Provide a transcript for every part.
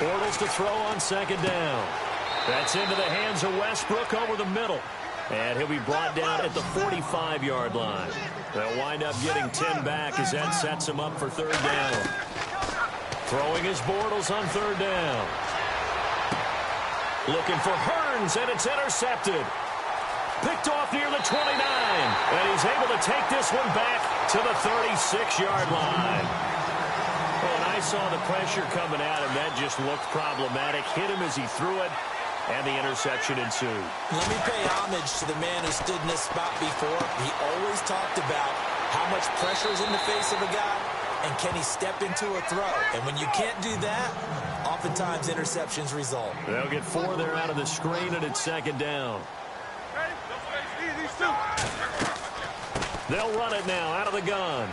Bortles to throw on second down. That's into the hands of Westbrook over the middle. And he'll be brought down at the 45-yard line. They'll wind up getting 10 back as that sets him up for third down. Throwing is Bortles on third down. Looking for Hearns, and it's intercepted. Picked off near the 29. And he's able to take this one back to the 36-yard line. Well, and I saw the pressure coming at him. That just looked problematic. Hit him as he threw it. And the interception ensued. Let me pay homage to the man who stood in this spot before. He always talked about how much pressure is in the face of a guy, and can he step into a throw. And when you can't do that, oftentimes interceptions result. They'll get 4 there out of the screen, and it's second down. They'll run it now out of the gun.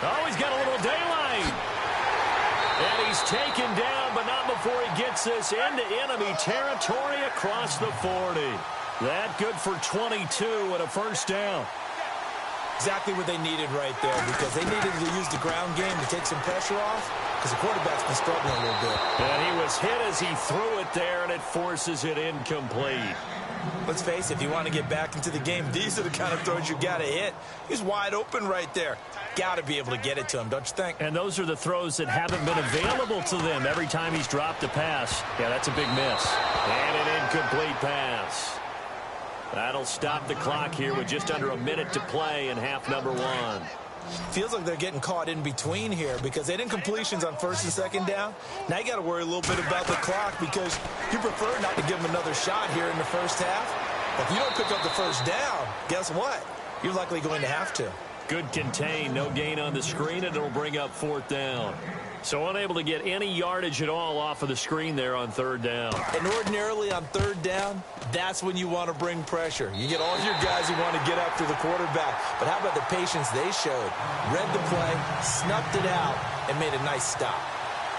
Oh, he's got a little daylight. And he's taken down, but not before he gets this into enemy territory across the 40. That good for 22 and a first down. Exactly what they needed right there, because they needed to use the ground game to take some pressure off, because the quarterback's been struggling a little bit. And he was hit as he threw it there, and it forces it incomplete. Let's face it, if you want to get back into the game, these are the kind of throws you got to hit. He's wide open right there. Got to be able to get it to him, don't you think? And those are the throws that haven't been available to them every time he's dropped a pass. Yeah, that's a big miss. And an incomplete pass. That'll stop the clock here with just under a minute to play in half number 1. Feels like they're getting caught in between here because they didn't completions on first and second down. Now you got to worry a little bit about the clock because you prefer not to give them another shot here in the first half. But if you don't pick up the first down, guess what? You're likely going to have to. Good contain, no gain on the screen, and it'll bring up fourth down. So unable to get any yardage at all off of the screen there on third down. And ordinarily on third down, that's when you want to bring pressure. You get all your guys who want to get after the quarterback. But how about the patience they showed? Read the play, snuffed it out, and made a nice stop.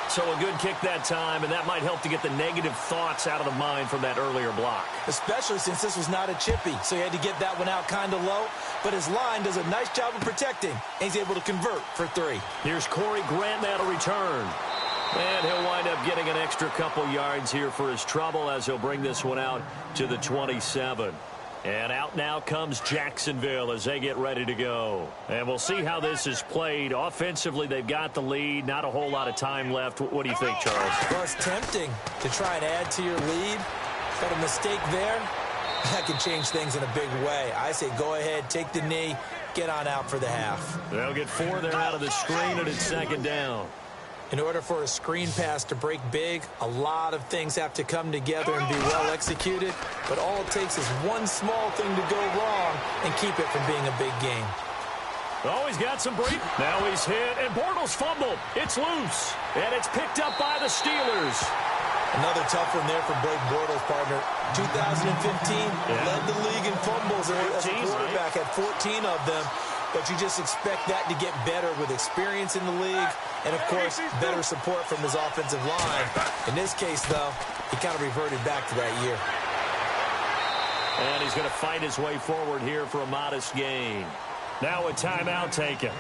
So a good kick that time, and that might help to get the negative thoughts out of the mind from that earlier block. Especially since this was not a chippy, so he had to get that one out kind of low. But his line does a nice job of protecting, and he's able to convert for 3. Here's Corey Grant that'll return. And he'll wind up getting an extra couple yards here for his trouble as he'll bring this one out to the 27. And out now comes Jacksonville as they get ready to go. And we'll see how this is played. Offensively, they've got the lead. Not a whole lot of time left. What do you think, Charles? Well, it's tempting to try and add to your lead. But a mistake there, that can change things in a big way. I say go ahead, take the knee, get on out for the half. They'll get 4 there out of the screen, and it's second down. In order for a screen pass to break big, a lot of things have to come together and be well executed. But all it takes is one small thing to go wrong and keep it from being a big game. Oh, he's got some break. Now he's hit, and Bortles fumbled. It's loose, and it's picked up by the Steelers. Another tough one there for Blake Bortles, partner. 2015, led the league in fumbles as a quarterback, had 14 of them. But you just expect that to get better with experience in the league and, of course, better support from his offensive line. In this case, though, he kind of reverted back to that year. And he's going to fight his way forward here for a modest gain. Now a timeout taken.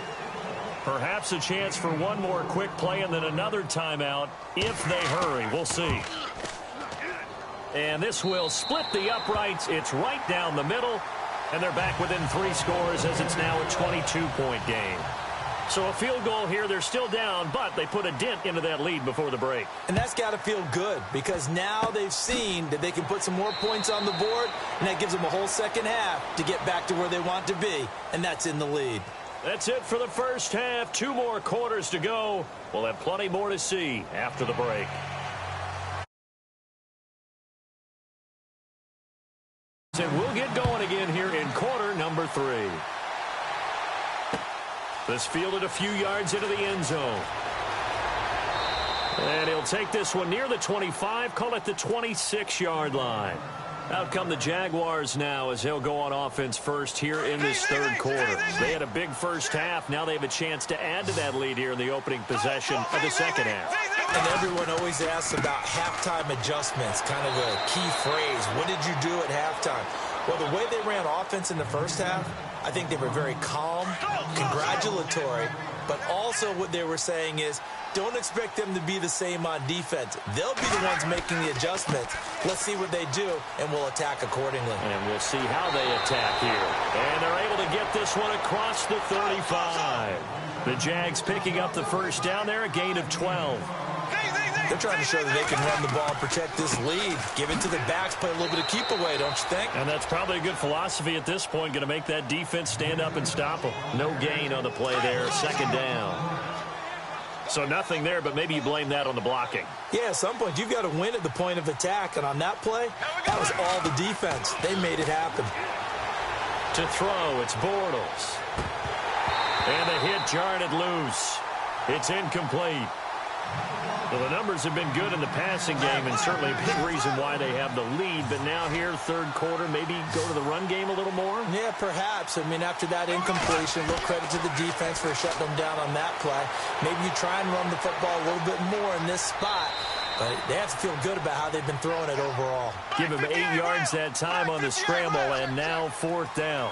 Perhaps a chance for one more quick play and then another timeout if they hurry. We'll see. And this will split the uprights. It's right down the middle. And they're back within 3 scores as it's now a 22-point game. So a field goal here, they're still down, but they put a dent into that lead before the break. And that's got to feel good because now they've seen that they can put some more points on the board, and that gives them a whole second half to get back to where they want to be, and that's in the lead. That's it for the first half. 2 more quarters to go. We'll have plenty more to see after the break. And we'll get going again here in quarter number 3. This fielded a few yards into the end zone. And he'll take this one near the 25, call it the 26-yard line. Out come the Jaguars now as they'll go on offense first here in this third quarter. They had a big first half. Now they have a chance to add to that lead here in the opening possession of the second half. And everyone always asks about halftime adjustments, kind of a key phrase. What did you do at halftime? Well, the way they ran offense in the first half, I think they were very calm, congratulatory, but also what they were saying is, don't expect them to be the same on defense. They'll be the ones making the adjustments. Let's see what they do, and we'll attack accordingly. And we'll see how they attack here. And they're able to get this one across the 35. The Jags picking up the first down there, a gain of 12. They're trying to show that they can run the ball and protect this lead. Give it to the backs, play a little bit of keep away, don't you think? And that's probably a good philosophy at this point, going to make that defense stand up and stop them. No gain on the play there, second down. So nothing there, but maybe you blame that on the blocking. Yeah, at some point, you've got to win at the point of attack. And on that play, that was all the defense. They made it happen. To throw, it's Bortles. And the hit jarred it loose. It's incomplete. Well, the numbers have been good in the passing game, and certainly a big reason why they have the lead. But now here, third quarter, maybe go to the run game a little more? Yeah, perhaps. I mean, after that incompletion, a little credit to the defense for shutting them down on that play. Maybe you try and run the football a little bit more in this spot. But they have to feel good about how they've been throwing it overall. Give them 8 yards that time on the scramble, and now fourth down.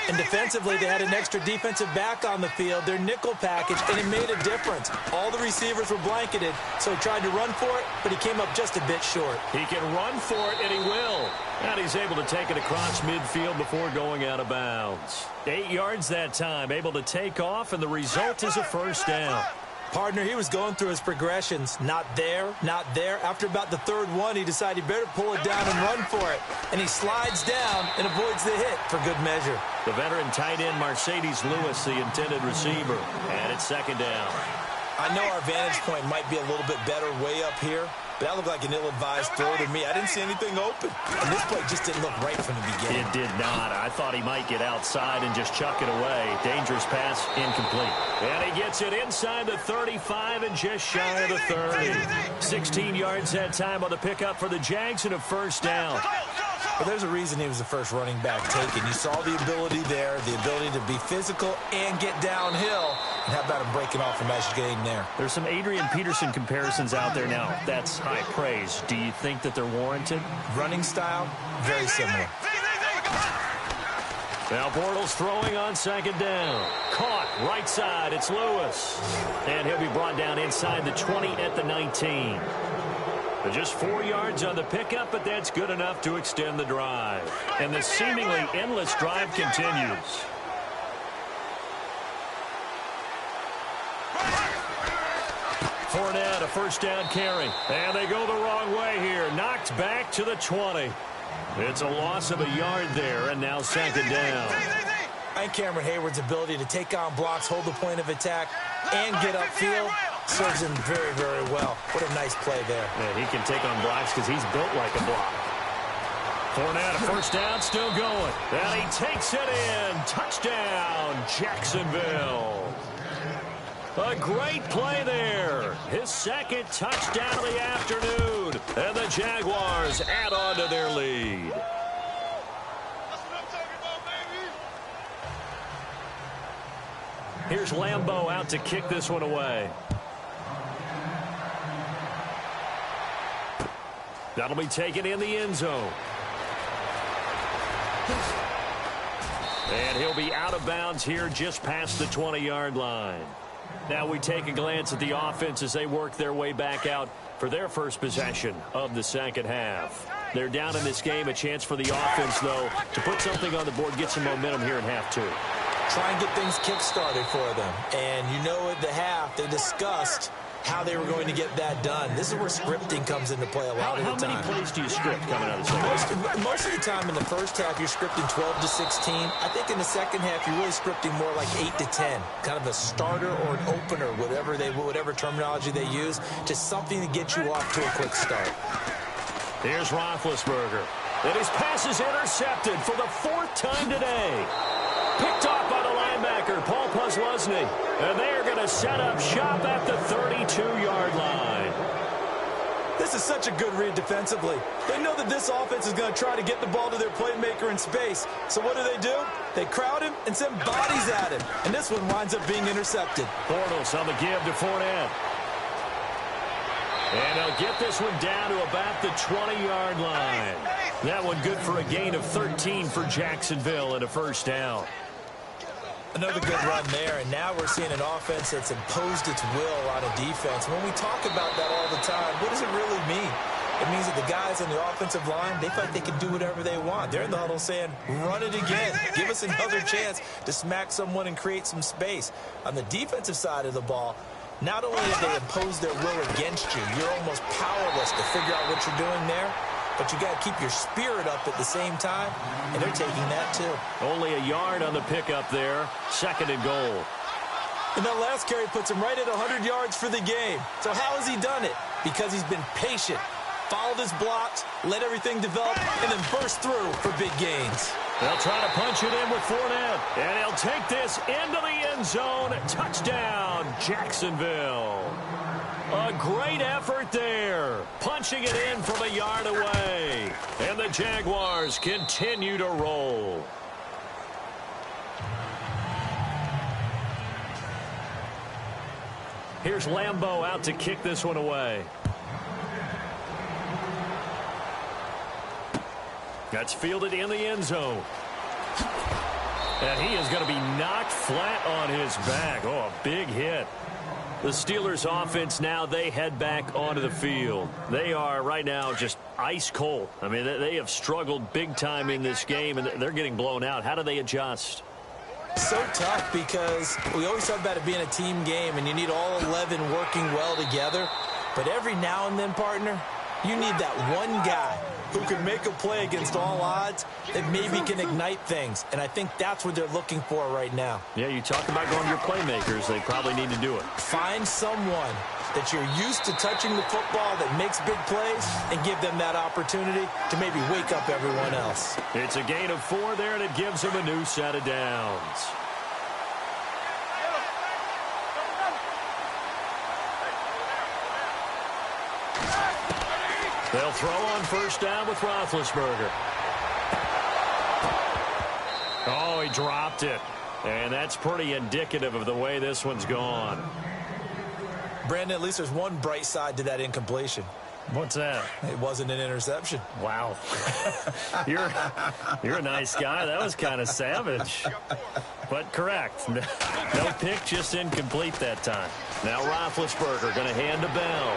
And defensively, they had an extra defensive back on the field, their nickel package, and it made a difference. All the receivers were blanketed, so he tried to run for it, but he came up just a bit short. He can run for it, and he will. And he's able to take it across midfield before going out of bounds. 8 yards that time, able to take off, and the result is a first down. Partner, he was going through his progressions. Not there, not there. After about the third one, he decided he better pull it down and run for it. And he slides down and avoids the hit for good measure. The veteran tight end, Mercedes Lewis, the intended receiver. And it's second down. I know our vantage point might be a little bit better way up here, but that looked like an ill-advised throw to me. I didn't see anything open. And this play just didn't look right from the beginning. It did not. I thought he might get outside and just chuck it away. Dangerous pass, incomplete. And he gets it inside the 35 and just shy of the 30. 16 yards that time on the pickup for the Jags and a first down. Well, there's a reason he was the first running back taken. You saw the ability there, the ability to be physical and get downhill. And how about him breaking off a nice gain there? There's some Adrian Peterson comparisons out there now. That's high praise. Do you think that they're warranted? Running style, very similar. Now Bortles throwing on second down. Caught right side. It's Lewis. And he'll be brought down inside the 20 at the 19. But just 4 yards on the pickup, but that's good enough to extend the drive. And the seemingly endless drive continues. Fournette, a first down carry. And they go the wrong way here. Knocked back to the 20. It's a loss of a yard there, and now second down. And Cameron Hayward's ability to take on blocks, hold the point of attack, and get upfield serves him very, very well. What a nice play there. Yeah, he can take on blocks because he's built like a block. Fournette, a first down, still going. And he takes it in. Touchdown, Jacksonville. A great play there. His second touchdown of the afternoon. And the Jaguars add on to their lead. Here's Lambeau out to kick this one away. That'll be taken in the end zone. And he'll be out of bounds here just past the 20-yard line. Now we take a glance at the offense as they work their way back out for their first possession of the second half. They're down in this game. A chance for the offense, though, to put something on the board, get some momentum here in half two. Try and get things kick-started for them. And you know at the half, they discussed how they were going to get that done. This is where scripting comes into play a lot of the time. How many plays do you script coming out of the second half? Most of the time in the first half, you're scripting 12 to 16. I think in the second half, you're really scripting more like 8 to 10. Kind of a starter or an opener, whatever terminology they use, just something to get you off to a quick start. Here's Roethlisberger. And his pass is intercepted for the fourth time today. Picked off by the linebacker, Paul Posluszny. And they're going to set up shop at the 32-yard line. This is such a good read defensively. They know that this offense is going to try to get the ball to their playmaker in space. So what do? They crowd him and send bodies at him. And this one winds up being intercepted. Bortles on the give to Fournette. And they'll get this one down to about the 20-yard line. That one good for a gain of 13 for Jacksonville and a first down. Another good run there, and now we're seeing an offense that's imposed its will on a defense. When we talk about that all the time, what does it really mean? It means that the guys on the offensive line, they feel like they can do whatever they want. They're in the huddle saying, run it again. Give us another chance to smack someone and create some space. On the defensive side of the ball, not only have they imposed their will against you, you're almost powerless to figure out what you're doing there, but you got to keep your spirit up at the same time, and they're taking that too. Only a yard on the pickup there. 2nd and goal. And that last carry puts him right at 100 yards for the game. So how has he done it? Because he's been patient, followed his blocks, let everything develop, and then burst through for big gains. They'll try to punch it in with Fournette. And he'll take this into the end zone. Touchdown, Jacksonville. A great effort there. Punching it in from a yard away. And the Jaguars continue to roll. Here's Lambeau out to kick this one away. That's fielded in the end zone. And he is going to be knocked flat on his back. Oh, a big hit. The Steelers offense now, they head back onto the field. They are right now just ice cold. I mean, they have struggled big time in this game, and they're getting blown out. How do they adjust? So tough because we always talk about it being a team game, and you need all 11 working well together. But every now and then, partner, you need that one guy who can make a play against all odds that maybe can ignite things. And I think that's what they're looking for right now. Yeah, you talk about going to your playmakers. They probably need to do it. Find someone that you're used to touching the football that makes big plays and give them that opportunity to maybe wake up everyone else. It's a gain of 4 there, and it gives them a new set of downs. They'll throw on first down with Roethlisberger. Oh, he dropped it. And that's pretty indicative of the way this one's gone. Brandon, at least there's one bright side to that incompletion. What's that? It wasn't an interception. Wow. You're a nice guy. That was kind of savage. But correct. No pick, just incomplete that time. Now Roethlisberger going to hand to Bell.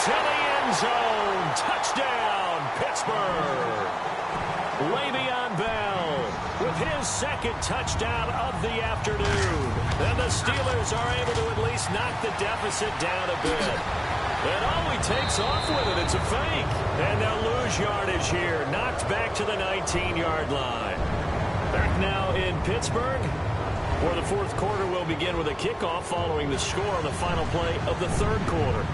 To the end zone. Touchdown, Pittsburgh. Le'Veon Bell with his 2nd touchdown of the afternoon. And the Steelers are able to at least knock the deficit down a bit. And all he takes off with it, it's a fake. And they'll lose yardage here. Knocked back to the 19-yard line. Back now in Pittsburgh, where the 4th quarter will begin with a kickoff following the score on the final play of the 3rd quarter.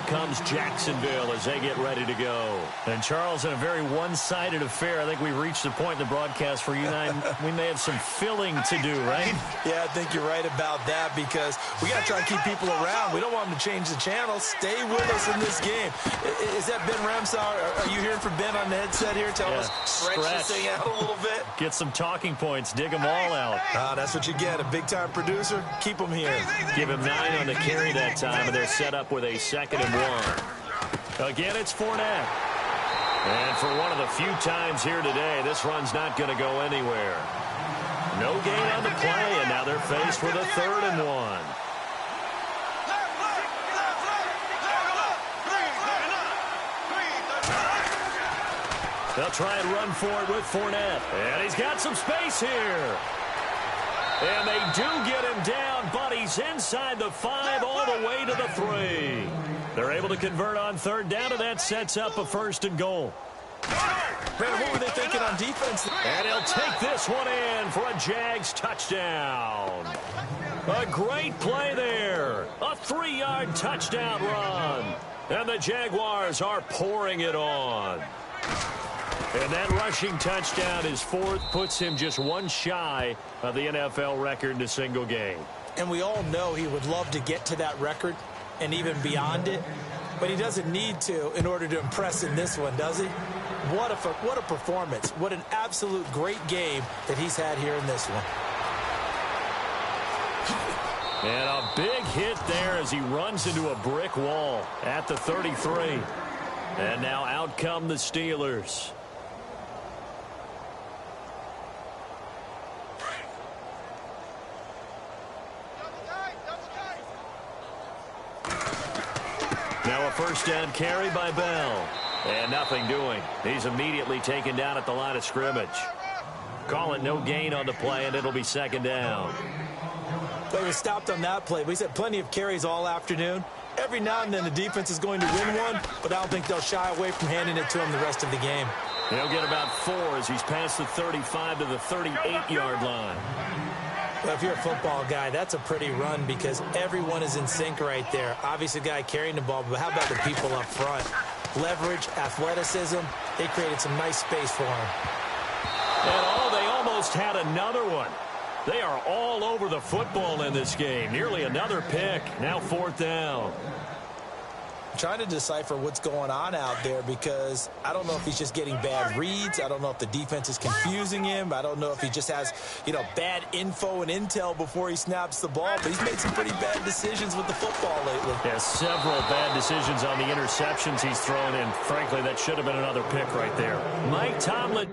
Comes Jacksonville as they get ready to go. And Charles, in a very one-sided affair, I think we've reached the point in the broadcast where you and I, we may have some filling to do, right? Yeah, I think you're right about that because we got to try and keep people around. We don't want them to change the channel. Stay with us in this game. Is that Ben Ramsauer? Are you hearing from Ben on the headset here? Tell us, stretch this thing out a little bit. Get some talking points. Dig them all out. That's what you get. A big-time producer. Keep them here. Give him 9 on the carry that time, and they're set up with a 2nd and 1. Again, it's Fournette. And for one of the few times here today, this run's not going to go anywhere. No gain on the play, and now they're faced with a 3rd and 1. They'll try and run for it with Fournette. And he's got some space here. And they do get him down, but he's inside the 5 all the way to the 3. They're able to convert on 3rd down, and that sets up a 1st and goal. Brandon, what were they thinking on defense? And he'll take this one in for a Jags touchdown. A great play there. A 3-yard touchdown run. And the Jaguars are pouring it on. And that rushing touchdown is 4th, puts him just one shy of the NFL record in a single game. And we all know he would love to get to that record and even beyond it. But he doesn't need to in order to impress in this one, does he? What a performance. What an absolute great game that he's had here in this one. And a big hit there as he runs into a brick wall at the 33. And now out come the Steelers. Now a first down carry by Bell. And nothing doing. He's immediately taken down at the line of scrimmage. Call it no gain on the play, and it'll be second down. They were stopped on that play. He's had plenty of carries all afternoon. Every now and then the defense is going to win one, but I don't think they'll shy away from handing it to him the rest of the game. He'll get about 4 as he's past the 35 to the 38-yard line. Well, if you're a football guy, that's a pretty run because everyone is in sync right there. Obviously, the guy carrying the ball, but how about the people up front? Leverage, athleticism, they created some nice space for him. And they almost had another one. They are all over the football in this game. Nearly another pick. Now fourth down. I'm trying to decipher what's going on out there because I don't know if he's just getting bad reads. I don't know if the defense is confusing him. I don't know if he just has, bad info and intel before he snaps the ball. But he's made some pretty bad decisions with the football lately. Yeah, several bad decisions on the interceptions he's thrown in. Frankly, that should have been another pick right there. Mike Tomlin.